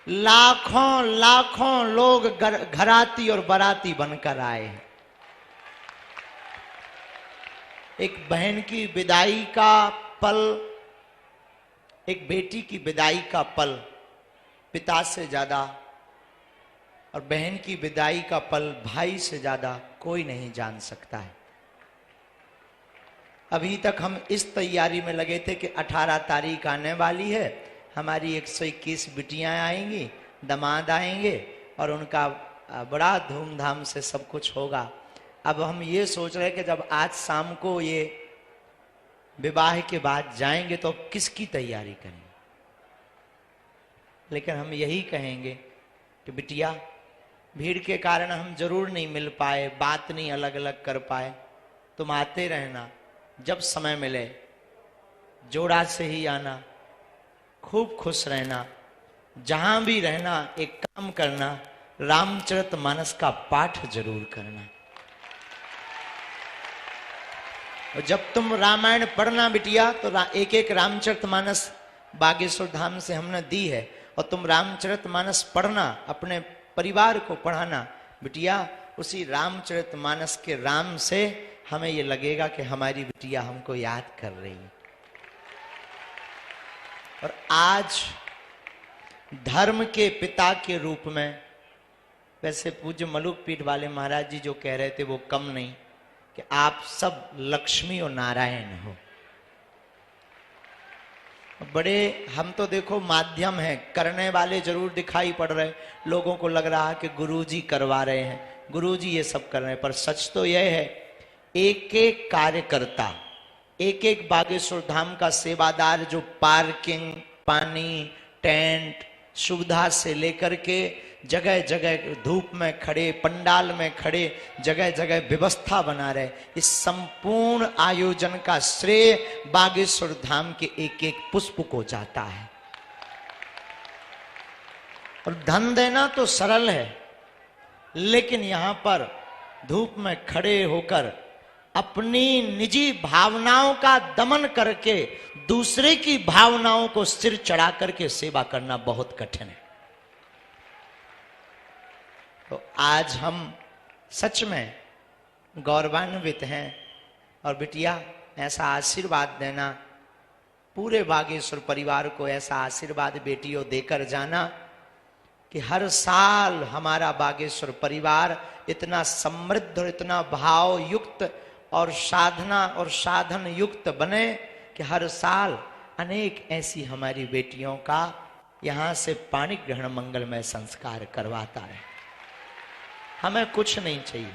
लाखों लाखों लोग घराती और बाराती बनकर आए हैं। एक बहन की विदाई का पल, एक बेटी की विदाई का पल पिता से ज्यादा और बहन की विदाई का पल भाई से ज्यादा कोई नहीं जान सकता है। अभी तक हम इस तैयारी में लगे थे कि 18 तारीख आने वाली है, हमारी 121 बिटियां आएंगी, दामाद आएंगे और उनका बड़ा धूमधाम से सब कुछ होगा। अब हम ये सोच रहे हैं कि जब आज शाम को ये विवाह के बाद जाएंगे तो किसकी तैयारी करेंगे। लेकिन हम यही कहेंगे कि बिटिया, भीड़ के कारण हम जरूर नहीं मिल पाए, बात नहीं अलग अलग कर पाए, तुम आते रहना, जब समय मिले जोड़ा से ही आना, खूब खुश रहना, जहां भी रहना एक काम करना, रामचरितमानस का पाठ जरूर करना। और जब तुम रामायण पढ़ना बिटिया तो एक एक रामचरितमानस बागेश्वर धाम से हमने दी है, और तुम रामचरितमानस पढ़ना, अपने परिवार को पढ़ाना बिटिया। उसी रामचरितमानस के राम से हमें ये लगेगा कि हमारी बिटिया हमको याद कर रही है। और आज धर्म के पिता के रूप में, वैसे पूज्य मलुक पीठ वाले महाराज जी जो कह रहे थे वो कम नहीं, कि आप सब लक्ष्मी और नारायण हो। बड़े हम तो देखो माध्यम हैं, करने वाले जरूर दिखाई पड़ रहे, लोगों को लग रहा है कि गुरुजी करवा रहे हैं, गुरुजी ये सब कर रहे हैं, पर सच तो यह है एक एक कार्यकर्ता, एक एक बागेश्वर धाम का सेवादार जो पार्किंग, पानी, टेंट, सुविधा से लेकर के जगह जगह धूप में खड़े, पंडाल में खड़े, जगह जगह व्यवस्था बना रहे, इस संपूर्ण आयोजन का श्रेय बागेश्वर धाम के एक एक पुष्प को जाता है। और धन देना तो सरल है, लेकिन यहां पर धूप में खड़े होकर अपनी निजी भावनाओं का दमन करके दूसरे की भावनाओं को सिर चढ़ा करके सेवा करना बहुत कठिन है। तो आज हम सच में गौरवान्वित हैं। और बिटिया ऐसा आशीर्वाद देना, पूरे बागेश्वर परिवार को ऐसा आशीर्वाद बेटियों देकर जाना कि हर साल हमारा बागेश्वर परिवार इतना समृद्ध और इतना भाव युक्त और साधना और साधन युक्त बने कि हर साल अनेक ऐसी हमारी बेटियों का यहां से पाणी ग्रहण मंगलमय संस्कार करवाता है। हमें कुछ नहीं चाहिए,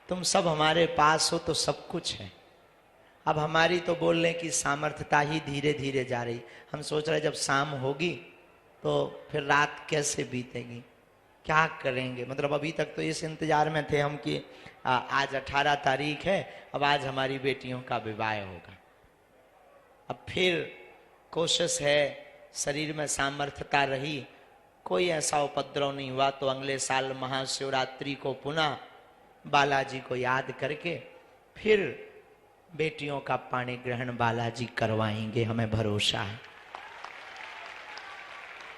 तुम सब हमारे पास हो तो सब कुछ है। अब हमारी तो बोलने की सामर्थ्यता ही धीरे धीरे जा रही। हम सोच रहे जब शाम होगी तो फिर रात कैसे बीतेगी, क्या करेंगे। मतलब अभी तक तो इस इंतजार में थे हम कि आज 18 तारीख है, अब आज हमारी बेटियों का विवाह होगा। अब फिर कोशिश है, शरीर में सामर्थ्यता रही, कोई ऐसा उपद्रव नहीं हुआ तो अगले साल महाशिवरात्रि को पुनः बालाजी को याद करके फिर बेटियों का पाणी ग्रहण बालाजी करवाएंगे, हमें भरोसा है।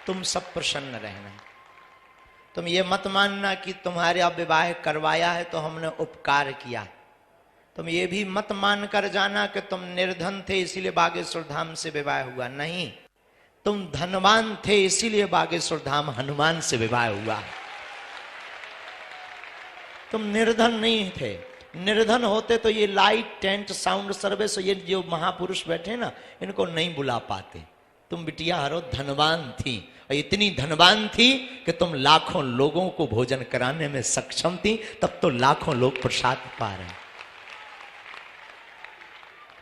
तुम सब प्रसन्न रहना। तुम ये मत मानना कि तुम्हारे अब विवाह करवाया है तो हमने उपकार किया। तुम ये भी मत मान कर जाना कि तुम निर्धन थे इसीलिए बागेश्वर धाम से विवाह हुआ। नहीं, तुम धनवान थे इसीलिए बागेश्वर धाम हनुमान से विवाह हुआ। तुम निर्धन नहीं थे। निर्धन होते तो ये लाइट, टेंट, साउंड सर्विस, ये जो महापुरुष बैठे ना, इनको नहीं बुला पाते। तुम बिटिया हरो धनवान थी, और इतनी धनवान थी कि तुम लाखों लोगों को भोजन कराने में सक्षम थी, तब तो लाखों लोग प्रसाद पा रहे।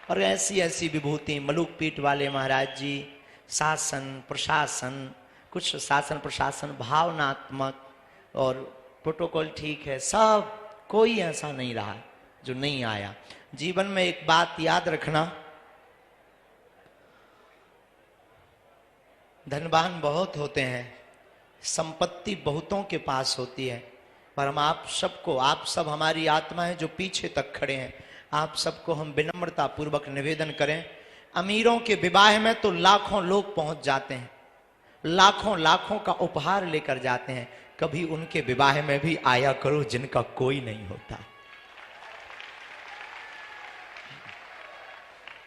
और ऐसी ऐसी विभूति मलुक पीठ वाले महाराज जी, शासन प्रशासन, कुछ शासन प्रशासन भावनात्मक और प्रोटोकॉल ठीक है, सब कोई ऐसा नहीं रहा जो नहीं आया। जीवन में एक बात याद रखना, धनवान बहुत होते हैं, संपत्ति बहुतों के पास होती है, पर हम आप सबको, आप सब हमारी आत्माएं जो पीछे तक खड़े हैं, आप सबको हम विनम्रता पूर्वक निवेदन करें। अमीरों के विवाह में तो लाखों लोग पहुंच जाते हैं, लाखों लाखों का उपहार लेकर जाते हैं, कभी उनके विवाह में भी आया करो जिनका कोई नहीं होता।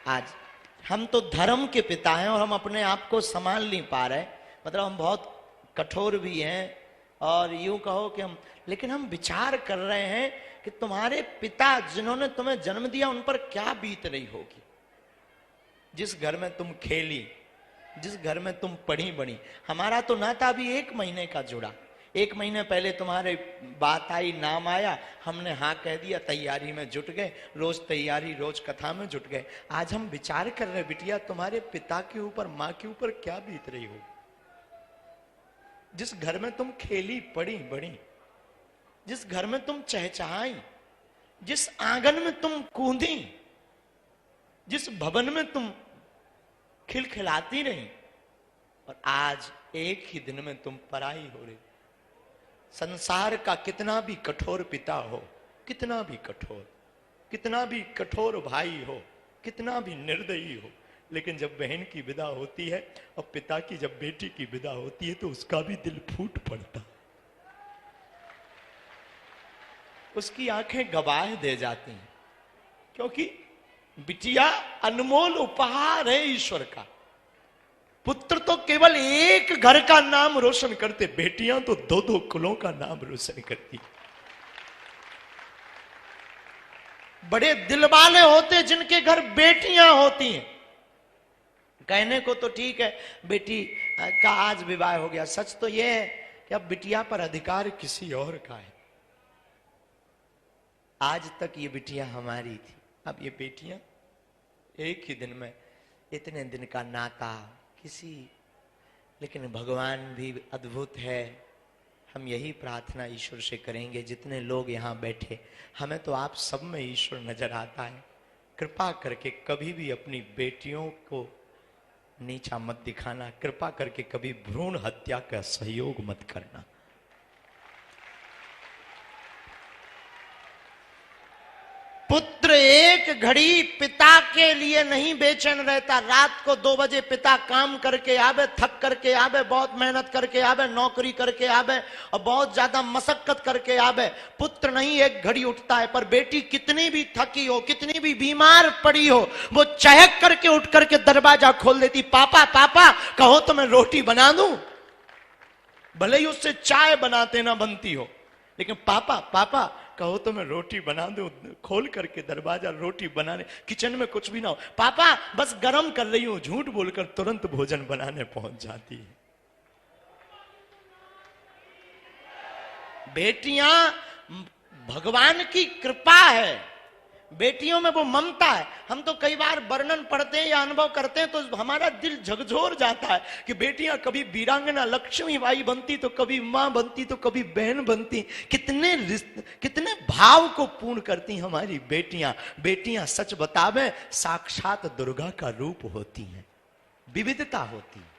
आज हम तो धर्म के पिता हैं और हम अपने आप को संभाल नहीं पा रहे, मतलब हम बहुत कठोर भी हैं और यूं कहो कि हम, लेकिन हम विचार कर रहे हैं कि तुम्हारे पिता जिन्होंने तुम्हें जन्म दिया उन पर क्या बीत रही होगी। जिस घर में तुम खेली, जिस घर में तुम पढ़ी बड़ी, हमारा तो नाता अभी 1 महीने का जुड़ा। 1 महीने पहले तुम्हारे बात आई, नाम आया, हमने हाँ कह दिया, तैयारी में जुट गए, रोज तैयारी, रोज कथा में जुट गए। आज हम विचार कर रहे बिटिया तुम्हारे पिता के ऊपर, माँ के ऊपर क्या बीत रही हो। जिस घर में तुम खेली पड़ी बड़ी, जिस घर में तुम चहचहाई, जिस आंगन में तुम कूदी, जिस भवन में तुम खिलखिलाती रही, और आज एक ही दिन में तुम पराई हो रही। संसार का कितना भी कठोर पिता हो, कितना भी कठोर, कितना भी कठोर भाई हो, कितना भी निर्दयी हो, लेकिन जब बहन की विदा होती है और पिता की जब बेटी की विदा होती है तो उसका भी दिल फूट पड़ता, उसकी आंखें गवाह दे जाती हैं, क्योंकि बिटिया अनमोल उपहार है ईश्वर का। पुत्र तो केवल एक घर का नाम रोशन करते, बेटियां तो 2-2 कुलों का नाम रोशन करती। बड़े दिल वाले होते जिनके घर बेटियां होती हैं। कहने को तो ठीक है बेटी का आज विवाह हो गया, सच तो यह है कि अब बिटिया पर अधिकार किसी और का है। आज तक ये बिटिया हमारी थी, अब ये बेटियां एक ही दिन में, इतने दिन का नाता किसी, लेकिन भगवान भी अद्भुत है। हम यही प्रार्थना ईश्वर से करेंगे, जितने लोग यहाँ बैठे, हमें तो आप सब में ईश्वर नजर आता है। कृपा करके कभी भी अपनी बेटियों को नीचा मत दिखाना, कृपा करके कभी भ्रूण हत्या का सहयोग मत करना। पुत्र एक घड़ी पिता के लिए नहीं बेचैन रहता। रात को 2 बजे पिता काम करके आवे, थक करके आवे, बहुत मेहनत करके आवे, नौकरी करके आवे और बहुत ज्यादा मशक्कत करके आवे, पुत्र नहीं एक घड़ी उठता है। पर बेटी कितनी भी थकी हो, कितनी भी बीमार पड़ी हो, वो चहक करके उठ करके दरवाजा खोल देती, पापा पापा कहो तो मैं रोटी बना दूं। भले ही उससे चाय बनाते ना बनती हो, लेकिन पापा पापा कहो तो मैं रोटी बना दूं। खोल करके दरवाजा, रोटी बनाने, किचन में कुछ भी ना हो, पापा बस गरम कर रही हूं, झूठ बोलकर तुरंत भोजन बनाने पहुंच जाती है। बेटियां भगवान की कृपा है, बेटियों में वो ममता है। हम तो कई बार वर्णन पढ़ते हैं या अनुभव करते हैं तो हमारा दिल झकझोर जाता है कि बेटियां कभी वीरांगना लक्ष्मीबाई बनती, तो कभी मां बनती, तो कभी बहन बनती। कितने भाव को पूर्ण करती हमारी बेटियां। बेटियां सच बतावे साक्षात दुर्गा का रूप होती हैं। विविधता होती है,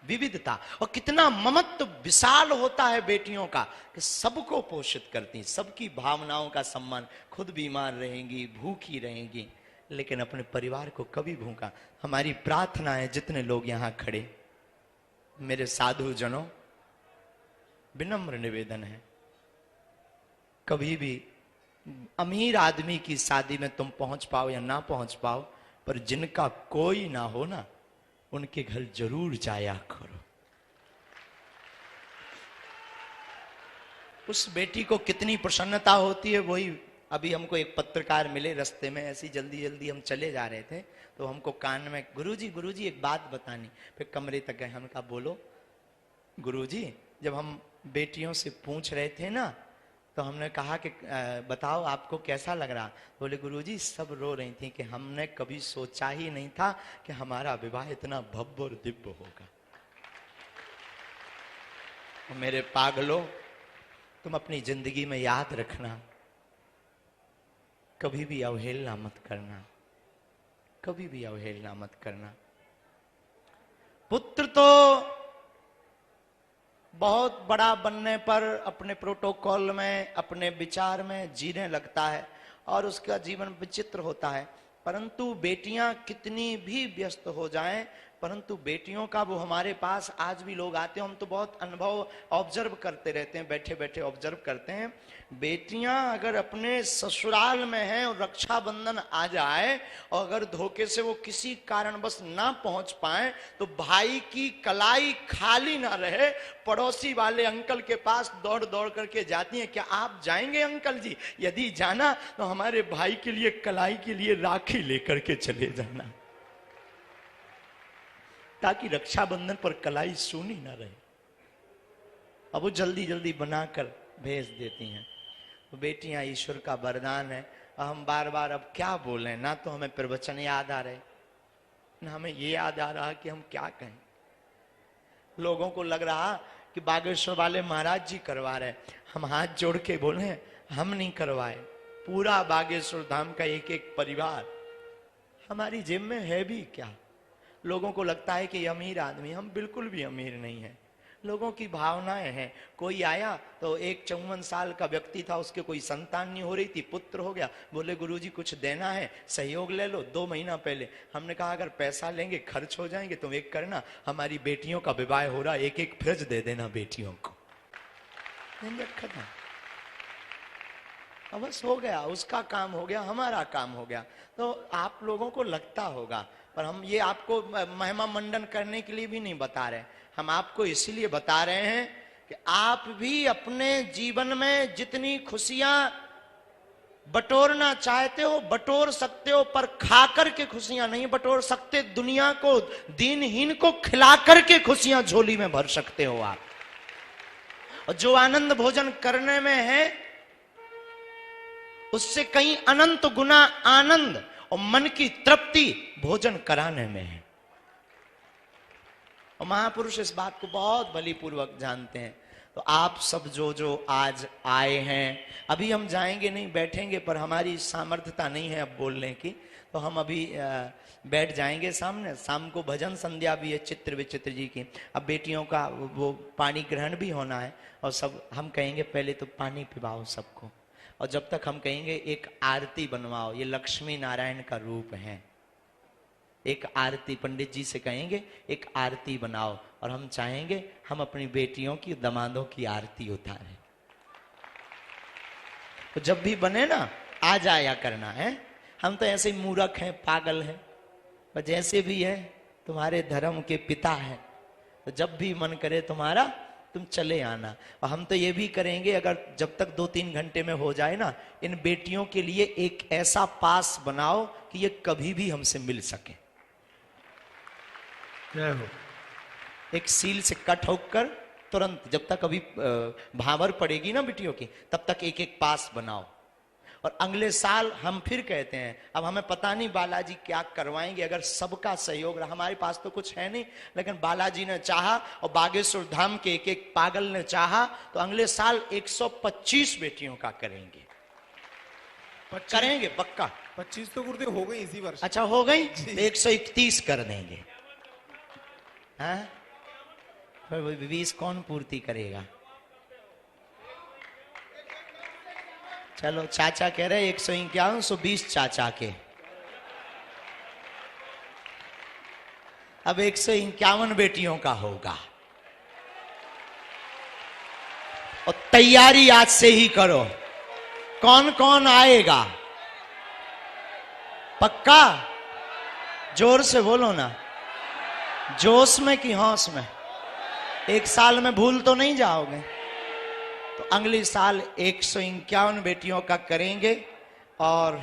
विविधता, और कितना ममत्व विशाल होता है बेटियों का कि सबको पोषित करती, सबकी भावनाओं का सम्मान। खुद बीमार रहेंगी, भूखी रहेंगी, लेकिन अपने परिवार को कभी भूखा। हमारी प्रार्थना है, जितने लोग यहां खड़े, मेरे साधु जनों, विनम्र निवेदन है, कभी भी अमीर आदमी की शादी में तुम पहुंच पाओ या ना पहुंच पाओ, पर जिनका कोई ना हो ना, उनके घर जरूर जाया करो। उस बेटी को कितनी प्रसन्नता होती है। वही अभी हमको एक पत्रकार मिले रास्ते में, ऐसी जल्दी जल्दी हम चले जा रहे थे, तो हमको कान में गुरुजी एक बात बतानी। फिर कमरे तक गए, हम कहा बोलो। गुरुजी जब हम बेटियों से पूछ रहे थे ना, तो हमने कहा कि बताओ आपको कैसा लग रहा। बोले गुरुजी सब रो रही थी कि हमने कभी सोचा ही नहीं था कि हमारा विवाह इतना भव्य और दिव्य होगा। मेरे पागलों, तुम अपनी जिंदगी में याद रखना, कभी भी अवहेलना मत करना, कभी भी अवहेलना मत करना। पुत्र तो बहुत बड़ा बनने पर अपने प्रोटोकॉल में, अपने विचार में जीने लगता है और उसका जीवन विचित्र होता है, परंतु बेटियां कितनी भी व्यस्त हो जाएं, परंतु बेटियों का वो हमारे पास आज भी लोग आते हैं, हम तो बहुत अनुभव ऑब्जर्व करते रहते हैं, बैठे बैठे ऑब्जर्व करते हैं। बेटियां अगर अपने ससुराल में हैं और रक्षाबंधन आ जाए और अगर धोखे से वो किसी कारणवश ना पहुंच पाए तो भाई की कलाई खाली ना रहे, पड़ोसी वाले अंकल के पास दौड़ दौड़ करके जाती हैं, क्या आप जाएंगे अंकल जी? यदि जाना तो हमारे भाई के लिए कलाई के लिए राखी लेकर के चले जाना, ताकि रक्षाबंधन पर कलाई सूनी ना रहे। अब वो जल्दी जल्दी बनाकर भेज देती हैं। तो बेटियां ईश्वर का वरदान है। हम बार बार अब क्या बोलें, ना तो हमें प्रवचन याद आ रहे, ना हमें ये याद आ रहा कि हम क्या कहें। लोगों को लग रहा कि बागेश्वर वाले महाराज जी करवा रहे, हम हाथ जोड़ के बोले हम नहीं करवाए। पूरा बागेश्वर धाम का एक एक परिवार, हमारी जेब में है भी क्या? लोगों को लगता है कि अमीर आदमी, हम बिल्कुल भी अमीर नहीं है। लोगों की भावनाएं हैं। कोई आया तो एक 54 साल का व्यक्ति था, उसके कोई संतान नहीं हो रही थी, पुत्र हो गया, बोले गुरुजी कुछ देना है, सहयोग ले लो। 2 महीना पहले हमने कहा अगर पैसा लेंगे खर्च हो जाएंगे, तुम एक करना, हमारी बेटियों का विवाह हो रहा, एक एक फ्रिज दे देना बेटियों को। खत्म, अब बस हो गया, उसका काम हो गया, हमारा काम हो गया। तो आप लोगों को लगता होगा, पर हम ये आपको महिमा मंडन करने के लिए भी नहीं बता रहे, हम आपको इसीलिए बता रहे हैं कि आप भी अपने जीवन में जितनी खुशियां बटोरना चाहते हो बटोर सकते हो, पर खा करके खुशियां नहीं बटोर सकते। दुनिया को, दीनहीन को खिला करके खुशियां झोली में भर सकते हो आप। और जो आनंद भोजन करने में है उससे कहीं अनंत गुना आनंद और मन की तृप्ति भोजन कराने में है। और महापुरुष इस बात को बहुत बलिपूर्वक जानते हैं। तो आप सब जो जो आज आए हैं, अभी हम जाएंगे नहीं, बैठेंगे, पर हमारी सामर्थ्यता नहीं है अब बोलने की, तो हम अभी बैठ जाएंगे सामने। शाम को भजन संध्या भी है चित्र विचित्र जी की। अब बेटियों का वो पानी ग्रहण भी होना है, और सब हम कहेंगे पहले तो पानी पिलाओ सबको, और जब तक हम कहेंगे एक आरती बनवाओ, ये लक्ष्मी नारायण का रूप है। एक आरती पंडित जी से कहेंगे एक आरती बनाओ, और हम चाहेंगे हम अपनी बेटियों की, दामादों की आरती उतारें। तो जब भी बने ना आ जाया करना है। हम तो ऐसे मूर्ख हैं, पागल हैं, पर जैसे भी है तुम्हारे धर्म के पिता है, तो जब भी मन करे तुम्हारा तुम चले आना। और हम तो ये भी करेंगे, अगर जब तक 2-3 घंटे में हो जाए ना, इन बेटियों के लिए एक ऐसा पास बनाओ कि ये कभी भी हमसे मिल सके। जय हो। एक सील से कट होकर तुरंत, जब तक अभी भावर पड़ेगी ना बिटियों की, तब तक एक एक पास बनाओ। और अगले साल हम फिर कहते हैं, अब हमें पता नहीं बालाजी क्या करवाएंगे, अगर सबका सहयोग रहा, हमारे पास तो कुछ है नहीं, लेकिन बालाजी ने चाहा और बागेश्वर धाम के एक एक पागल ने चाहा, तो अगले साल 125 बेटियों का करेंगे। करेंगे पक्का। 25 तो गुरुदेव हो गई इसी वर्ष। अच्छा हो गई, तो 131 कर देंगे। हाँ, 20 कौन पूर्ति करेगा? चलो, चाचा कह रहे 151, 120 चाचा के। अब 151 बेटियों का होगा, और तैयारी आज से ही करो। कौन कौन आएगा? पक्का? जोर से बोलो ना, जोश में कि होश में? एक साल में भूल तो नहीं जाओगे? तो अगले साल 151 बेटियों का करेंगे। और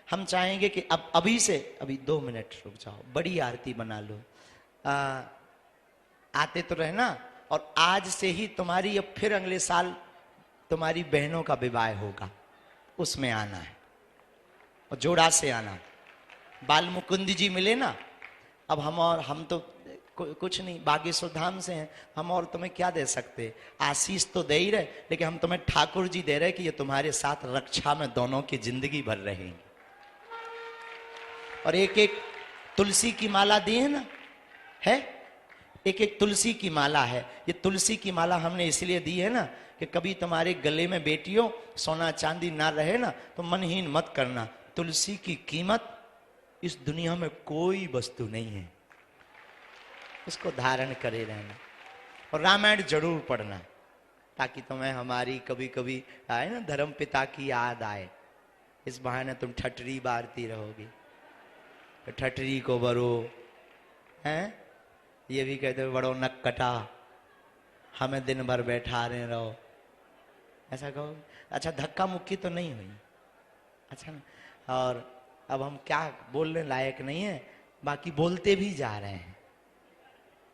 हम चाहेंगे कि अब अभी से, अभी 2 मिनट रुक जाओ, बड़ी आरती बना लो। आते तो रहना, और आज से ही तुम्हारी, अब फिर अगले साल तुम्हारी बहनों का विवाह होगा, उसमें आना है, और जोड़ा से आना। बाल मुकुंद जी मिले ना, अब हम तो कुछ नहीं, बागेश्वर धाम से हैं हम, और तुम्हें क्या दे सकते? आशीष तो दे ही रहे, लेकिन हम तुम्हें ठाकुर जी दे रहे कि ये तुम्हारे साथ रक्षा में दोनों की जिंदगी भर रहेंगे। और एक एक तुलसी की माला दी है ना, है एक एक तुलसी की माला है। ये तुलसी की माला हमने इसलिए दी है ना कि कभी तुम्हारे गले में बेटियों सोना चांदी ना रहे ना, तो मनहीन मत करना। तुलसी की कीमत इस दुनिया में कोई वस्तु नहीं है। इसको धारण करे रहना। और रामायण जरूर पढ़ना, ताकि तुम्हें हमारी कभी कभी आए ना धर्म पिता की याद आए। इस बहाने तुम ठटरी बारती रहोगी, तो ठटरी को बरो हैं, ये भी कहते हो बड़ो नक कटा, हमें दिन भर बैठा रहे रहो, ऐसा कहो। अच्छा, धक्का मुक्की तो नहीं हुई, अच्छा ना। और अब हम क्या बोलने लायक नहीं है, बाकी बोलते भी जा रहे हैं।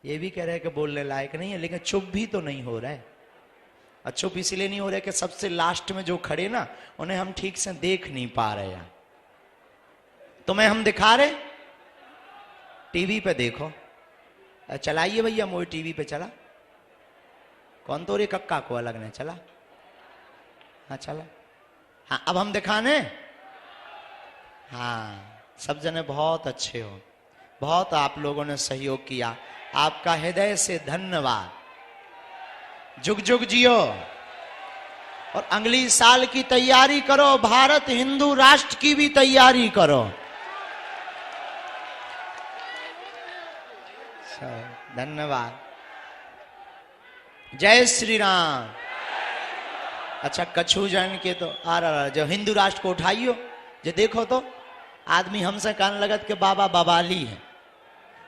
ये भी कह रहे हैं कि बोलने लायक नहीं है, लेकिन चुप भी तो नहीं हो रहा है। और चुप इसलिए नहीं हो रहे कि सबसे लास्ट में जो खड़े ना, उन्हें हम ठीक से देख नहीं पा रहे हैं। तुम्हें हम दिखा रहे, टीवी पे देखो, चलाइए भैया मोई टीवी पे चला, कौन तो रे कक्का को अलग ने चला, हाँ चला, हाँ अब हम दिखाने। हाँ, सब जने बहुत अच्छे हो, बहुत आप लोगों ने सहयोग किया, आपका हृदय से धन्यवाद। जुग जुग जियो और अगली साल की तैयारी करो, भारत हिंदू राष्ट्र की भी तैयारी करो। धन्यवाद। जय श्री राम। अच्छा, कछु जन के तो जो हिंदू राष्ट्र को उठाइयो, जो देखो तो आदमी हमसे कान लगत के बाबा बबाली है,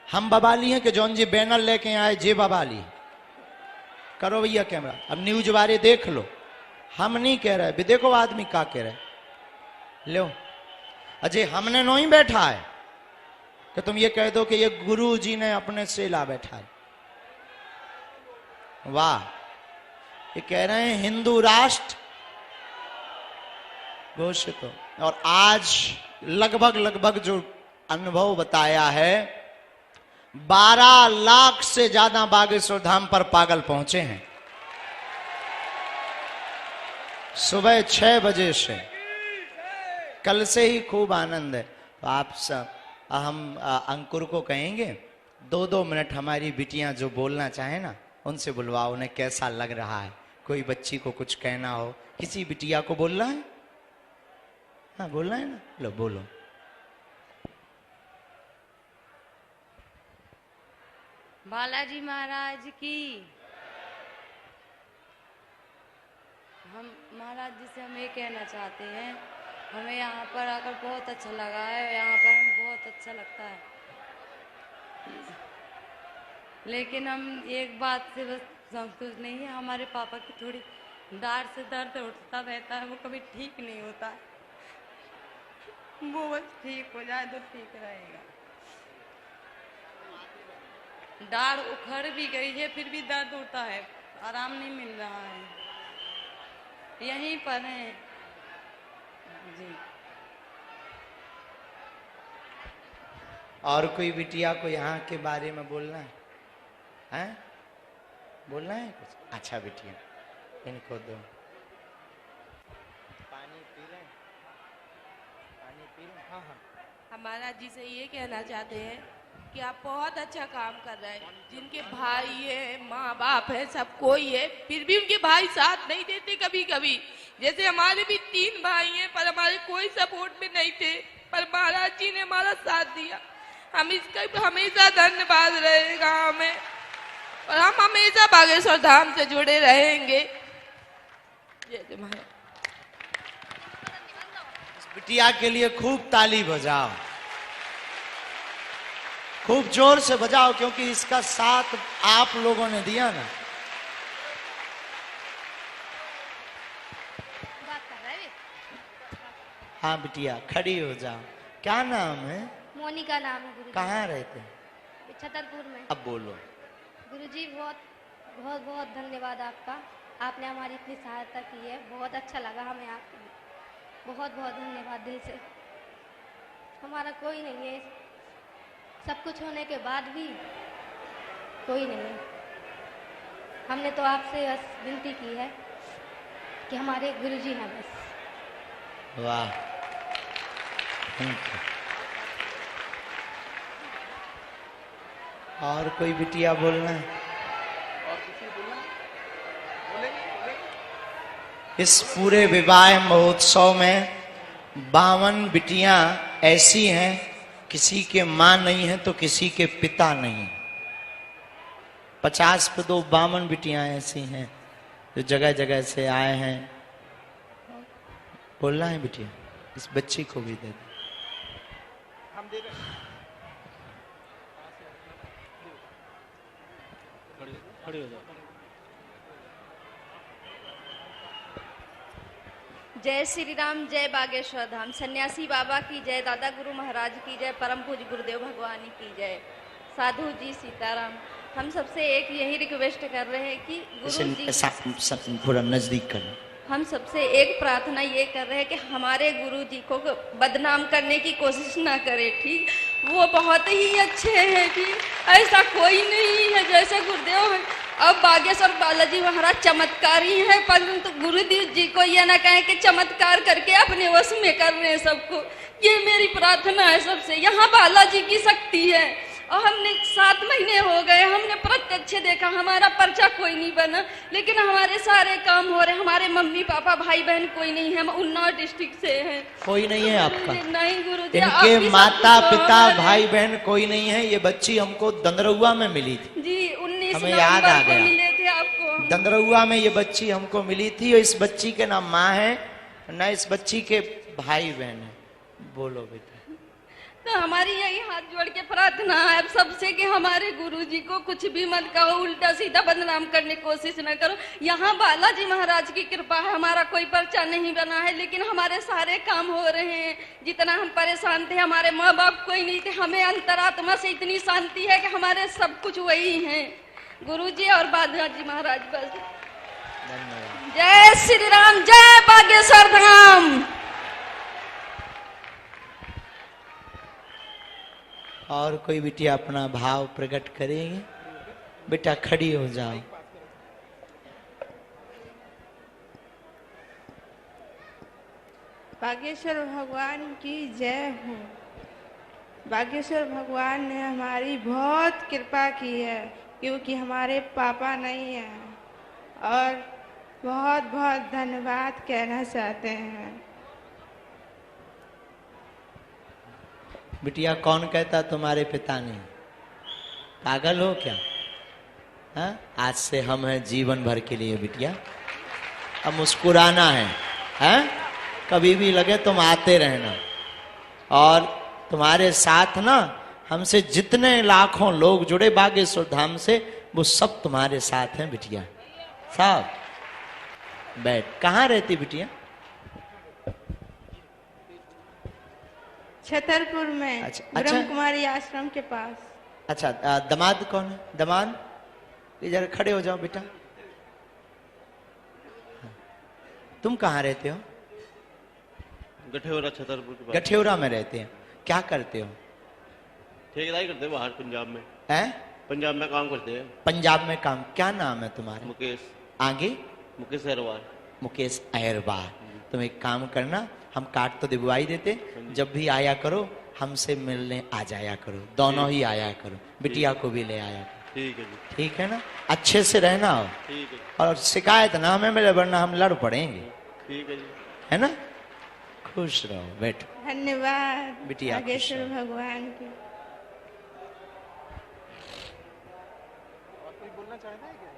हम बबाली हैं कि जौन जी बैनर लेके आए जे बबाली है। करो भैया कैमरा, अब न्यूज वाले देख लो, हम नहीं कह रहे, भी देखो आदमी क्या कह रहे। लो अजय, हमने नहीं बैठा है कि तुम ये कह दो कि ये गुरु जी ने अपने से ला बैठा है। वाह, ये कह रहे हैं हिंदू राष्ट्र घोषित हो। और आज लगभग जो अनुभव बताया है, 12 लाख से ज्यादा बागेश्वर धाम पर पागल पहुंचे हैं सुबह 6 बजे से। कल से ही खूब आनंद है। तो आप सब, हम अंकुर को कहेंगे 2-2 मिनट हमारी बिटियां जो बोलना चाहे ना, उनसे बुलवाओ, उन्हें कैसा लग रहा है। कोई बच्ची को कुछ कहना हो, किसी बिटिया को बोलना है, हाँ बोलना है ना, लो बोलो। बालाजी महाराज की। हम महाराज जी से हम ये कहना चाहते हैं, हमें यहाँ पर आकर बहुत अच्छा लगा है, यहाँ पर हमें बहुत अच्छा लगता है। लेकिन हम एक बात से बस संतुष्ट नहीं है, हमारे पापा की थोड़ी दाढ़ से दर्द उठता रहता है, वो कभी ठीक नहीं होता है, वो बस ठीक हो जाए तो ठीक रहेगा। दाढ़ उखड़ भी गई है, फिर भी दर्द होता है, आराम नहीं मिल रहा है, यहीं पर है जी। और कोई बिटिया को यहाँ के बारे में बोलना है, हैं? बोलना है कुछ? अच्छा बिटिया, इनको दो पानी पी लें, पानी पी लें। हाँ हाँ, हम महाराज जी से ये कहना चाहते हैं कि आप बहुत अच्छा काम कर रहे हैं। जिनके भाई है, माँ बाप है, सब कोई है, फिर भी उनके भाई साथ नहीं देते कभी कभी। जैसे हमारे भी 3 भाई हैं, पर हमारे कोई सपोर्ट में नहीं थे, पर महाराज जी ने हमारा साथ दिया। हम इसका हमेशा धन्यवाद रहेगा हमें, और हम हमेशा बागेश्वर धाम से जुड़े रहेंगे। जय महाराज। बिटिया के लिए खूब ताली बजाओ, खूब जोर से बजाओ, क्योंकि इसका साथ आप लोगों ने दिया ना। हाँ बिटिया, खड़ी हो जाओ। क्या नाम है? मोनिका नाम है गुरुजी। कहाँ रहते हैं? छतरपुर में। अब बोलो। गुरुजी बहुत बहुत बहुत धन्यवाद आपका, आपने हमारी इतनी सहायता की है, बहुत अच्छा लगा हमें आपको, बहुत बहुत धन्यवाद दिल से। हमारा कोई नहीं है, सब कुछ होने के बाद भी कोई नहीं है। हमने तो आपसे बस विनती की है कि हमारे गुरुजी हैं बस। वाह, और कोई बिटिया बोलना है? और किसी बोलना? बोलेंगे? इस पूरे विवाह महोत्सव में 52 बिटियां ऐसी हैं, किसी के मां नहीं है तो किसी के पिता नहीं। 50 पे 2 52 बिटियां ऐसी हैं जो जगह जगह से आए हैं। बोलना है बिटिया, इस बच्ची को भी दे दो। हम दे रहे हैं। खड़ी हो जाओ। जय श्री राम, जय बागेश्वर धाम। सन्यासी बाबा की जय, दादा गुरु महाराज की जय, परम पूज्य गुरुदेव भगवान की जय। साधु जी सीताराम। हम सबसे एक यही रिक्वेस्ट कर रहे हैं कि गुरु जी थोड़ा नजदीक करना। हम सबसे एक प्रार्थना ये कर रहे हैं कि हमारे गुरु जी को बदनाम करने की कोशिश ना करें, ठीक। वो बहुत ही अच्छे हैं, ठीक। ऐसा कोई नहीं है जैसे गुरुदेव। अब बागेश्वर बालाजी महाराज चमत्कारी है, परंतु गुरुदेव जी को यह ना कहें कि चमत्कार करके अपने वश में कर रहे हैं सबको। ये मेरी प्रार्थना है सबसे। यहाँ बालाजी की शक्ति है और हमने 7 महीने हो गए, हमने प्रत्यक्ष देखा। हमारा पर्चा कोई नहीं बना, लेकिन हमारे सारे काम हो रहे। हमारे मम्मी पापा भाई बहन कोई नहीं है, हम उन्नाव डिस्ट्रिक्ट से हैं। कोई नहीं है आपका? नहीं गुरुजी। इनके माता पिता भाई बहन कोई नहीं है। ये बच्ची हमको दंदरौआ में मिली थी जी, 19 हमें याद आ नवंबर को गया। मिले थे आपको। दंदरौआ में ये बच्ची हमको मिली थी और इस बच्ची के ना माँ है ना इस बच्ची के भाई बहन है। बोलो बेटा। तो हमारी यही हाथ जोड़ के प्रार्थना है सबसे कि हमारे गुरुजी को कुछ भी मत कहो, उल्टा सीधा बदनाम करने की कोशिश न करो। यहाँ बालाजी महाराज की कृपा है, हमारा कोई पर्चा नहीं बना है, लेकिन हमारे सारे काम हो रहे हैं। जितना हम परेशान थे, हमारे माँ बाप कोई नहीं थे, हमें अंतरात्मा से इतनी शांति है कि हमारे सब कुछ वही है, गुरुजी और बालाजी महाराज। बस जय श्री राम, जय बागेश्वर धाम। और कोई बिटिया अपना भाव प्रकट करेंगे? बेटा खड़ी हो जाओ। बागेश्वर भगवान की जय हो। बागेश्वर भगवान ने हमारी बहुत कृपा की है, क्योंकि हमारे पापा नहीं हैं। और बहुत बहुत धन्यवाद कहना चाहते हैं। बिटिया कौन कहता तुम्हारे पिता नहीं? पागल हो क्या? हाँ? आज से हम हैं जीवन भर के लिए बिटिया। अब मुस्कुराना है, हैं? कभी भी लगे तुम आते रहना। और तुम्हारे साथ ना हमसे जितने लाखों लोग जुड़े बागेश्वर धाम से, वो सब तुम्हारे साथ हैं बिटिया। साहब बैठ। कहाँ रहती बिटिया? छतरपुर में। अच्छा, ब्रह्म कुमारी आश्रम के पास। अच्छा, दामाद कौन है? दामाद इधर खड़े हो जाओ बेटा। तुम कहाँ रहते हो? गठेौरा, छतरपुर के पास। गठेौरा में रहते हैं। क्या करते हो? ठेकेदारी करते हैं बाहर पंजाब में। हैं? पंजाब में काम करते हैं। पंजाब में काम। क्या नाम है तुम्हारा? मुकेश। आगे? मुकेश अहरवार। मुकेश अहरवार। तुम एक काम करना, हम कार्ड तो दिलवाई देते, जब भी आया करो हमसे मिलने आ जाया करो। दोनों ही आया करो, बिटिया को भी ले आया करो। ठीक है जी। ठीक है ना? अच्छे से रहना हो। ठीक है। और शिकायत ना हमें मिले, वरना हम लड़ पड़ेंगे। ठीक है जी। है ना? खुश रहो, बैठो। धन्यवाद बिटिया खुश बागेश्वर रहो। भगवान की। और कोई बोलना चाहता है क्या?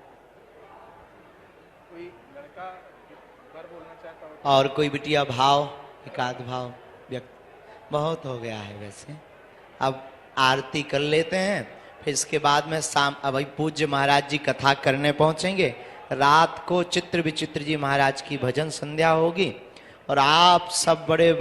कोई लड़का बार बोलना चाहता हो? और कोई बिटिया भाव, एकाध भाव व्यक्त? बहुत हो गया है वैसे। अब आरती कर लेते हैं, फिर इसके बाद में शाम अभी पूज्य महाराज जी कथा करने पहुंचेंगे। रात को चित्र विचित्र जी महाराज की भजन संध्या होगी और आप सब बड़े